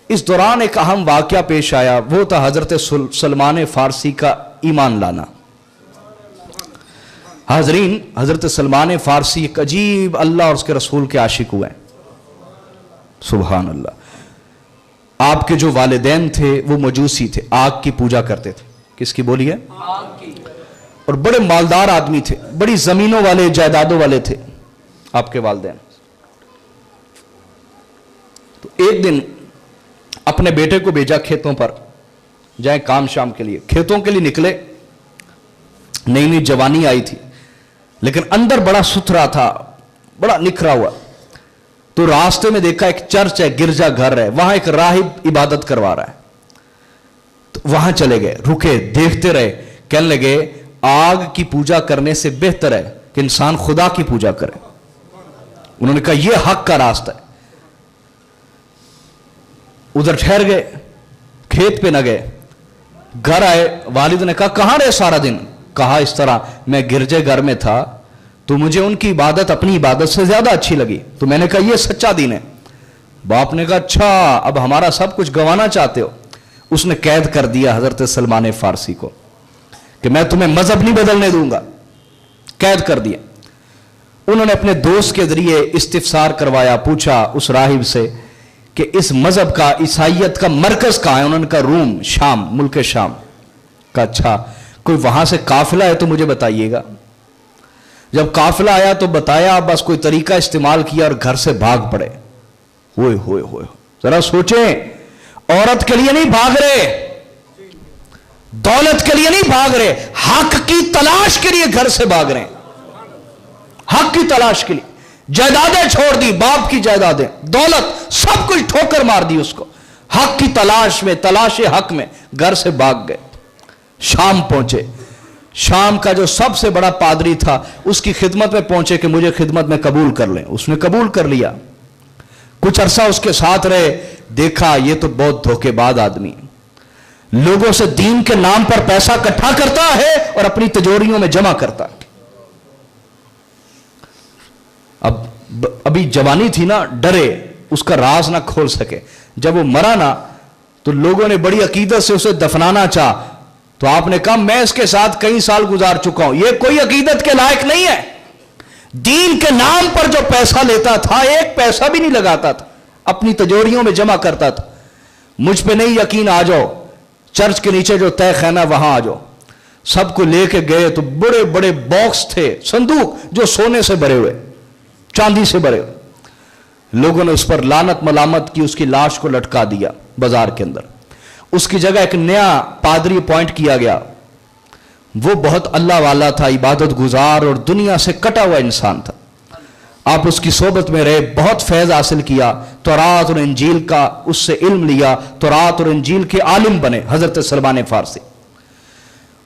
اس دوران ایک اہم واقعہ پیش آیا، وہ تھا حضرت سلمان فارسی کا ایمان لانا۔ حاضرین، حضرت سلمان فارسی ایک عجیب اللہ اور اس کے رسول کے عاشق ہوئے ہیں، سبحان اللہ۔ آپ کے جو والدین تھے وہ مجوسی تھے، آگ کی پوجا کرتے تھے۔ کس کی بولی ہے؟ آگ کی۔ اور بڑے مالدار آدمی تھے، بڑی زمینوں والے، جائیدادوں والے تھے آپ کے والدین۔ تو ایک دن اپنے بیٹے کو بھیجا کھیتوں پر، جائیں کام شام کے لیے۔ کھیتوں کے لیے نکلے، نئی نئی جوانی آئی تھی، لیکن اندر بڑا ستھرا تھا، بڑا نکھرا ہوا۔ تو راستے میں دیکھا ایک چرچ ہے، گرجا گھر ہے، وہاں ایک راہب عبادت کروا رہا ہے۔ تو وہاں چلے گئے، رکے، دیکھتے رہے، کہنے لگے آگ کی پوجا کرنے سے بہتر ہے کہ انسان خدا کی پوجا کرے۔ انہوں نے کہا یہ حق کا راستہ ہے۔ ادھر ٹھہر گئے، کھیت پہ نہ گئے، گھر آئے، والد نے کہا کہاں رہے سارا دن؟ کہا اس طرح میں گرجے گھر میں تھا تو مجھے ان کی عبادت اپنی عبادت سے زیادہ اچھی لگی، تو میں نے کہا یہ سچا دین ہے۔ باپ نے کہا اچھا اب ہمارا سب کچھ گنوانا چاہتے ہو؟ اس نے قید کر دیا حضرت سلمان فارسی کو کہ میں تمہیں مذہب نہیں بدلنے دوں گا، قید کر دیا۔ انہوں نے اپنے دوست کے ذریعے استفسار کروایا، پوچھا اس راہب سے کہ اس مذہب کا، عیسائیت کا مرکز کہاں ہے؟ انہوں نے کہا روم، شام، ملک شام۔ کہا اچھا کوئی وہاں سے قافلہ ہے تو مجھے بتائیے گا۔ جب قافلہ آیا تو بتایا، بس کوئی طریقہ استعمال کیا اور گھر سے بھاگ پڑے۔ ہوئے ہوئے ہوئے، ذرا سوچیں، عورت کے لیے نہیں بھاگ رہے، دولت کے لیے نہیں بھاگ رہے، حق کی تلاش کے لیے گھر سے بھاگ رہے ہیں، حق کی تلاش کے لیے۔ جائیدادیں چھوڑ دی، باپ کی جائیدادیں، دولت، سب کچھ ٹھوکر مار دی اس کو، حق کی تلاش میں، تلاش حق میں گھر سے بھاگ گئے۔ شام پہنچے، شام کا جو سب سے بڑا پادری تھا اس کی خدمت میں پہنچے کہ مجھے خدمت میں قبول کر لیں۔ اس نے قبول کر لیا، کچھ عرصہ اس کے ساتھ رہے، دیکھا یہ تو بہت دھوکے باز آدمی، لوگوں سے دین کے نام پر پیسہ اکٹھا کرتا ہے اور اپنی تجوریوں میں جمع کرتا ہے۔ ابھی جوانی تھی نا، ڈرے اس کا راز نہ کھول سکے۔ جب وہ مرا نا تو لوگوں نے بڑی عقیدت سے اسے دفنانا چاہا، تو آپ نے کہا میں اس کے ساتھ کئی سال گزار چکا ہوں، یہ کوئی عقیدت کے لائق نہیں ہے۔ دین کے نام پر جو پیسہ لیتا تھا، ایک پیسہ بھی نہیں لگاتا تھا، اپنی تجوریوں میں جمع کرتا تھا۔ مجھ پہ نہیں یقین، آ جاؤ چرچ کے نیچے جو تہ خانہ وہاں آ جاؤ۔ سب کو لے کے گئے تو بڑے بڑے باکس تھے، صندوق جو سونے سے بھرے ہوئے، چاندی سے بھرے ہوئے۔ لوگوں نے اس پر لعنت ملامت کی، اس کی لاش کو لٹکا دیا بازار کے اندر۔ اس کی جگہ ایک نیا پادری اپوائنٹ کیا گیا، وہ بہت اللہ والا تھا، عبادت گزار اور دنیا سے کٹا ہوا انسان تھا۔ آپ اس کی صحبت میں رہے، بہت فیض حاصل کیا، تورات اور انجیل کا اس سے علم لیا، تورات اور انجیل کے عالم بنے حضرت سلمان فارسی۔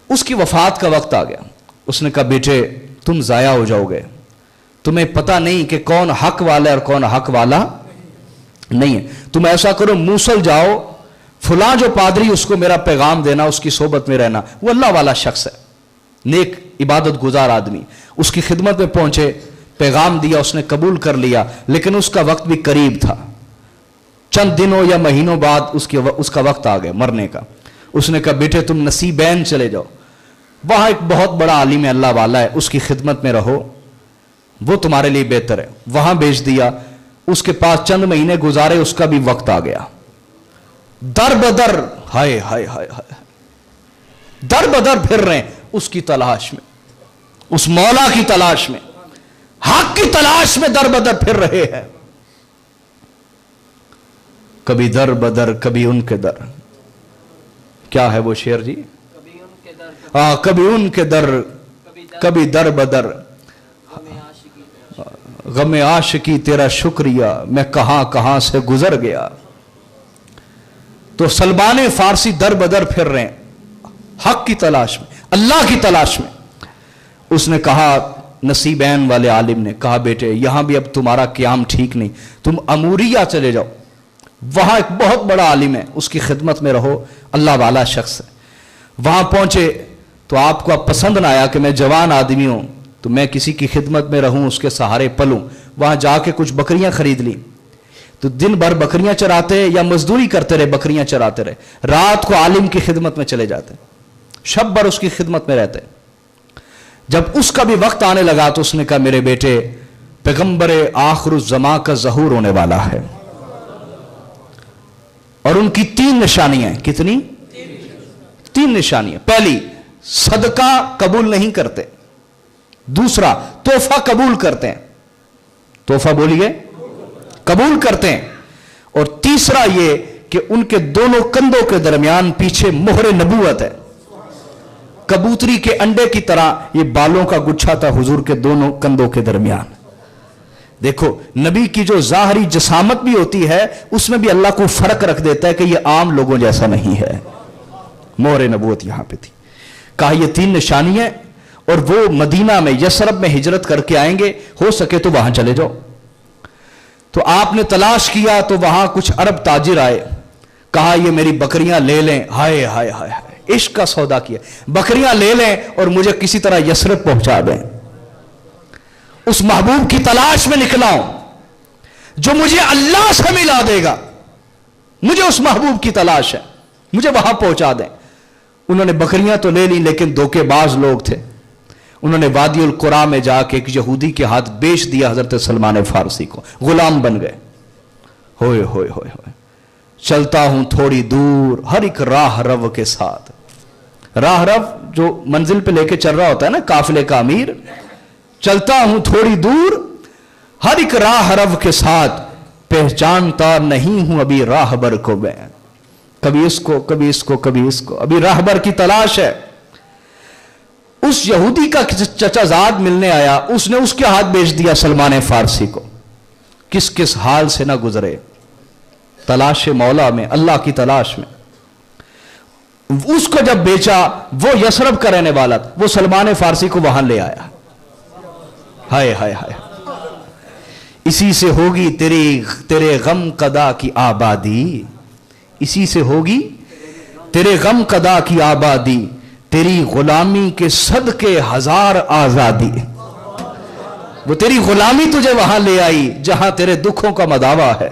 اس کی وفات کا وقت آ گیا، اس نے کہا بیٹے تم ضائع ہو جاؤ گے، تمہیں پتہ نہیں کہ کون حق والا ہے اور کون حق والا نہیں ہے۔ تم ایسا کرو، موصل جاؤ، فلاں جو پادری اس کو میرا پیغام دینا، اس کی صحبت میں رہنا، وہ اللہ والا شخص ہے، نیک عبادت گزار آدمی۔ اس کی خدمت میں پہنچے، پیغام دیا، اس نے قبول کر لیا، لیکن اس کا وقت بھی قریب تھا، چند دنوں یا مہینوں بعد اس کا وقت آ گیا مرنے کا۔ اس نے کہا بیٹے تم نصیبین چلے جاؤ، وہاں ایک بہت بڑا عالم اللہ والا ہے، اس کی خدمت میں رہو، وہ تمہارے لیے بہتر ہے۔ وہاں بھیج دیا، اس کے پاس چند مہینے گزارے، اس کا بھی وقت آ گیا۔ در بدر، ہائے ہائے ہائے ہائے، در بدر پھر رہے ہیں اس کی تلاش میں، اس مولا کی تلاش میں، حق کی تلاش میں در بدر پھر رہے ہیں۔ کبھی در بدر، کبھی ان کے در، کیا ہے وہ شعر جی؟ کبھی ان کے در، کبھی در بدر، غم عاشقی تیرا شکریہ میں کہاں کہاں سے گزر گیا۔ تو سلمان فارسی در بدر پھر رہے ہیں حق کی تلاش میں، اللہ کی تلاش میں۔ اس نے کہا، نصیبین والے عالم نے کہا بیٹے یہاں بھی اب تمہارا قیام ٹھیک نہیں، تم اموریہ چلے جاؤ، وہاں ایک بہت بڑا عالم ہے، اس کی خدمت میں رہو، اللہ والا شخص ہے۔ وہاں پہنچے تو آپ کو اب پسند نہ آیا کہ میں جوان آدمی ہوں تو میں کسی کی خدمت میں رہوں، اس کے سہارے پلوں۔ وہاں جا کے کچھ بکریاں خرید لی، तो दिन भर बकरियां चराते या मजदूरी करते रहे, बकरियां चराते रहे, रात को आलिम की खिदमत में चले जाते, शब भर उसकी खिदमत में रहते। जब उसका भी वक्त आने लगा तो उसने कहा मेरे बेटे, पैगंबर आखिरुज़्ज़मां का ज़हूर होने वाला है, और उनकी 3 निशानियां। कितनी? 3 निशानियां। पहली, सदका कबूल नहीं करते। दूसरा, तोहफा कबूल करते हैं। तोहफा बोलिए, कबूल करते हैं। और तीसरा ये कि उनके दोनों कंधों के दरमियान पीछे मोहरे नबूवत है। कबूतरी के अंडे की तरह ये बालों का गुच्छा था हुजूर के दोनों कंधों के दरमियान। देखो, नबी की जो ज़ाहरी जसामत भी होती है उसमें भी अल्लाह को फर्क रख देता है कि ये आम लोगों जैसा नहीं है। मोहरे नबूवत यहां पे थी। कहा ये 3 निशानी है, और वो मदीना में, यसरब में हिजरत करके आएंगे, हो सके तो वहां चले जाओ। तो आपने तलाश किया तो वहां कुछ अरब ताजिर आए, कहा ये मेरी बकरियां ले लें। हाय हाय हाय हाय, इश्क का सौदा किया, बकरियां ले लें और मुझे किसी तरह यसरब पहुंचा दें। उस महबूब की तलाश में निकला हूं जो मुझे अल्लाह से मिला देगा। मुझे उस महबूब की तलाश है, मुझे वहां पहुंचा दें। उन्होंने बकरियां तो ले ली, लेकिन धोखेबाज लोग थे। उन्होंने वादियुल कुरा में जाके एक यहूदी के हाथ बेच दिया हजरत सलमान फारसी को, गुलाम बन गए। होए होए होए होए, चलता हूं थोड़ी दूर हर एक राह रव के साथ। राह रव जो मंजिल पे लेके चल रहा होता है ना, काफिले का अमीर। चलता हूं थोड़ी दूर हर एक राह रव के साथ, पहचानता नहीं हूं अभी राहबर को मैं। कभी इसको, कभी इसको, कभी इसको, अभी राहबर की तलाश है। उस यहूदी का चचाजाद मिलने आया, उसने उसके हाथ बेच दिया सलमान फारसी को। किस किस हाल से ना गुजरे, तलाश मौला में, अल्लाह की तलाश में। उसको जब बेचा, वो यसरब का रहने वाला था, वो सलमान फारसी को वहां ले आया। हाय हाय हाय, इसी से होगी तेरे गम कदा की आबादी, इसी से होगी तेरे गम कदा की आबादी, तेरी गुलामी के सदके 1000 आजादी। वो तेरी गुलामी तुझे वहां ले आई जहां तेरे दुखों का मदावा है,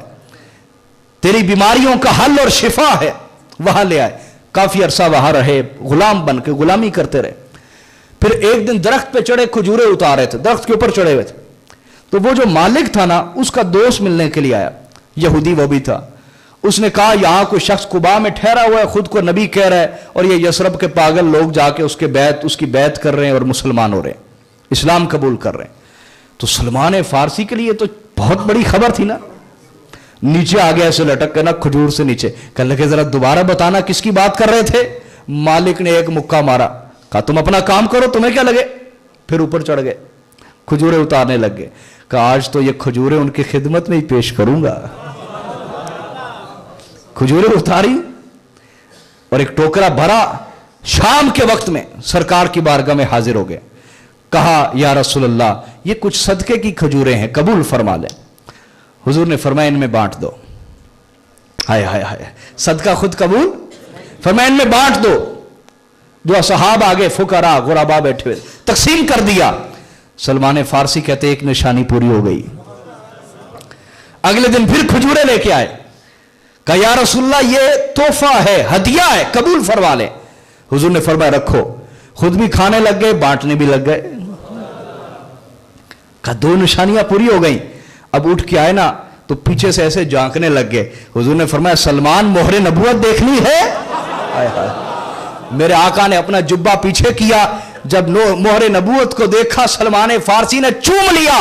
तेरी बीमारियों का हल और शिफा है, वहां ले आए। काफी अरसा वहां रहे, गुलाम बन के गुलामी करते रहे। फिर एक दिन दरख्त पे चढ़े, खजूरें उतार रहे थे, दरख्त के ऊपर चढ़े हुए थे। तो वो जो मालिक था ना, उसका दोस्त मिलने के लिए आया, यहूदी वो भी था। उसने कहा यहां कोई शख्स कुबा में ठहरा हुआ है, खुद को नबी कह रहा है, और ये यसरब के पागल लोग जाके उसकी बैत कर रहे हैं और मुसलमान हो रहे हैं, इस्लाम कबूल कर रहे हैं। तो सलमान फारसी के लिए तो बहुत बड़ी खबर थी ना। नीचे आ गया ऐसे लटक के ना, खजूर से नीचे। कह लगे जरा दोबारा बताना किसकी बात कर रहे थे। मालिक ने एक मुक्का मारा, कहा तुम अपना काम करो, तुम्हें क्या लगे। फिर ऊपर चढ़ गए, खजूरें उतारने लग गए। कहा आज तो ये खजूरें उनकी खिदमत में ही पेश करूंगा। खजूरें उतारी और एक टोकरा भरा, शाम के वक्त में सरकार की बारगाह में हाजिर हो गए। कहा या रसूल अल्लाह, ये कुछ सदके की खजूरें हैं, कबूल फरमा लें। हुजूर ने फरमाया इनमें बांट दो। हाय हाय हाय, सदका खुद कबूल, फरमाया इनमें बांट दो। जो असहाब आगे फुकरा गुरबा बैठे हुए, तकसीम कर दिया। सलमान फारसी कहते एक निशानी पूरी हो गई। अगले दिन फिर खजूरें लेके आए। कहा या रसूलल्लाह ये तोहफा है, हदिया है, कबूल फरमा ले। हुजूर ने फरमाया रखो। खुद भी खाने लग गए, बांटने भी लग गए। कहा 2 निशानियां पूरी हो गई। अब उठ के आए ना तो पीछे से ऐसे झांकने लग गए। हुजूर ने फरमाया सलमान, मोहरे नबूवत देखनी है। हाय हाय, मेरे आका ने अपना जुब्बा पीछे किया। जब मोहरे नबूवत को देखा, सलमान फारसी ने चूम लिया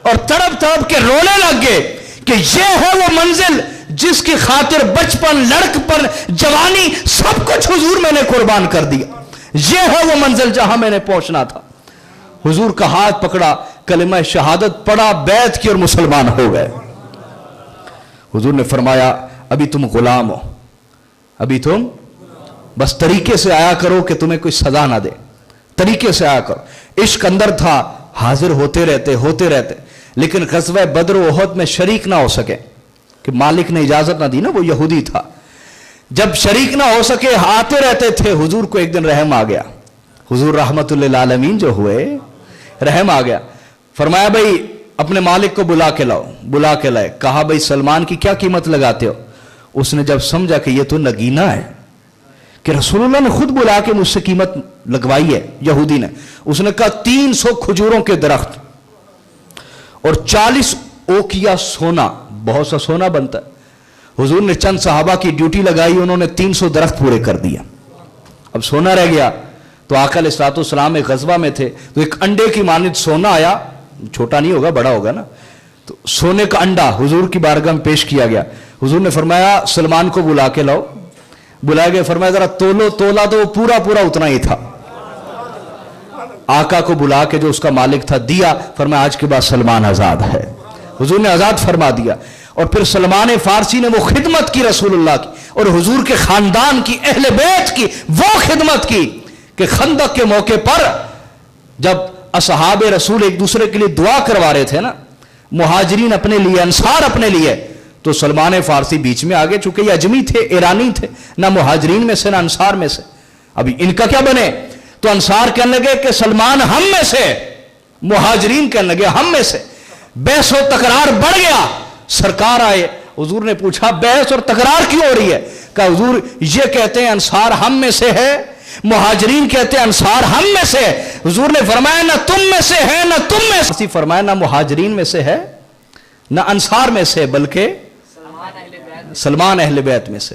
और तड़प तड़प के रोने लग गए कि यह है वो मंजिल जिसकी खातिर बचपन, लड़कपन, जवानी सब कुछ हुजूर मैंने कुर्बान कर दिया। यह है वो मंजिल जहां मैंने पहुंचना था। हुजूर का हाथ पकड़ा, कलिमा शहादत पढ़ा, बैत की और मुसलमान हो गए। हुजूर ने फरमाया अभी तुम गुलाम हो, अभी तुम बस तरीके से आया करो कि तुम्हें कोई सजा ना दे, तरीके से आया करो। इश्क अंदर था, हाजिर होते रहते। लेकिन ग़ज़वा बद्र ओहद में शरीक ना हो सके कि मालिक ने इजाजत ना दी ना, वो यहूदी था। जब शरीक ना हो सके, आते रहते थे। हुजूर को एक दिन रहम आ गया। हुजूर रहमतुल्लिल आलमीन जो हुए, रहम आ गया। फरमाया भाई अपने मालिक को बुला के लाओ। बुला के लाए, कहा भाई सलमान की क्या कीमत लगाते हो? उसने जब समझा कि ये तो नगीना है, कि रसूलुल्लाह ने खुद बुला के मुझसे कीमत लगवाई है यहूदी ने, उसने कहा 300 खजूरों के दरख्त और 40 ओकिया सोना, बहुत सा सोना बनता है। हुजूर ने चंद सहाबा की ड्यूटी लगाई, उन्होंने 300 दरख्त पूरे कर दिया। अब सोना रह गया, तो आका अलैहिस्सलाम एक गज़वा में थे, तो एक अंडे की मानिंद सोना आया, छोटा नहीं होगा बड़ा होगा ना, तो सोने का अंडा हुजूर की बारगाह में पेश किया गया। हुजूर ने फरमाया सलमान को बुला के लाओ। बुलाया गया, फरमाया जरा तोलो। तोला तो वो पूरा पूरा उतना ही था। आका को बुला के जो उसका मालिक था दिया, फरमाया आज के बाद सलमान आजाद है। हुजूर ने आजाद फरमा दिया। और फिर सलमान फारसी ने वो खिदमत की रसूलुल्लाह की और हुजूर के खानदान की, अहले बैत की वो खिदमत की कि खंदक के मौके पर जब असहाब रसूल एक दूसरे के लिए दुआ करवा रहे थे ना, मुहाजिरीन अपने लिए, अंसार अपने लिए, तो सलमान फारसी बीच में आगे, चूंकि ये अजमी थे, ईरानी थे, ना मुहाजिरीन में से ना अंसार में से। अभी इनका क्या बने? तो अंसार कहने लगे कि सलमान हम में से, मुहाजिरीन कहने लगे हम में से। बहस और तकरार बढ़ गया। सरकार आए, हुजूर ने पूछा बहस और तकरार क्यों हो रही है? कहा हुजूर ये कहते हैं अंसार हम में से है, मुहाजिरीन कहते हैं अंसार हम में से। हुजूर ने फरमाया ना तुम में से है ना तुम में से, फरमाया ना मुहाजिरीन में से है ना अंसार में से, बल्कि सलमान अहले बैत में से।